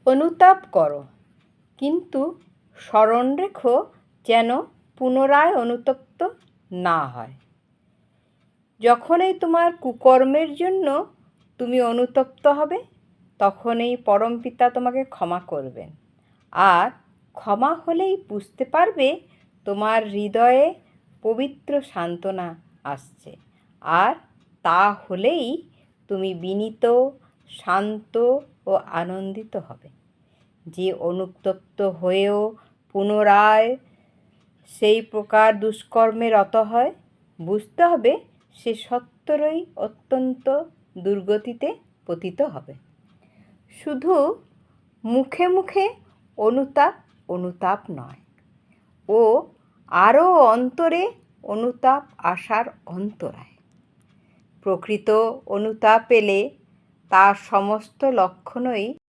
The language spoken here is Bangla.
অনুতাপ করো, কিন্তু স্মরণ রেখো যেন পুনরায় অনুতপ্ত না হয়। যখনই তোমার কুকর্মের জন্য তুমি অনুতপ্ত হবে, তখনই পরমপিতা তোমাকে ক্ষমা করবেন। আর ক্ষমা হলেই বুঝতে পারবে তোমার হৃদয়ে পবিত্র সান্ত্বনা আসছে। আর তা হলেই তুমি বিনীত, শান্ত ও আনন্দিত হবে। যে অনুতপ্ত হয়েও পুনরায় সেই প্রকার দুষ্কর্মে রত হয়, বুঝতে হবে সে সত্তরই অত্যন্ত দুর্গতিতে পতিত হবে। শুধু মুখে মুখে অনুতাপ অনুতাপ নয়, ও আরও অন্তরে অনুতাপ আসার অন্তরায়। প্রকৃত অনুতাপ এলে তার সমস্ত লক্ষণই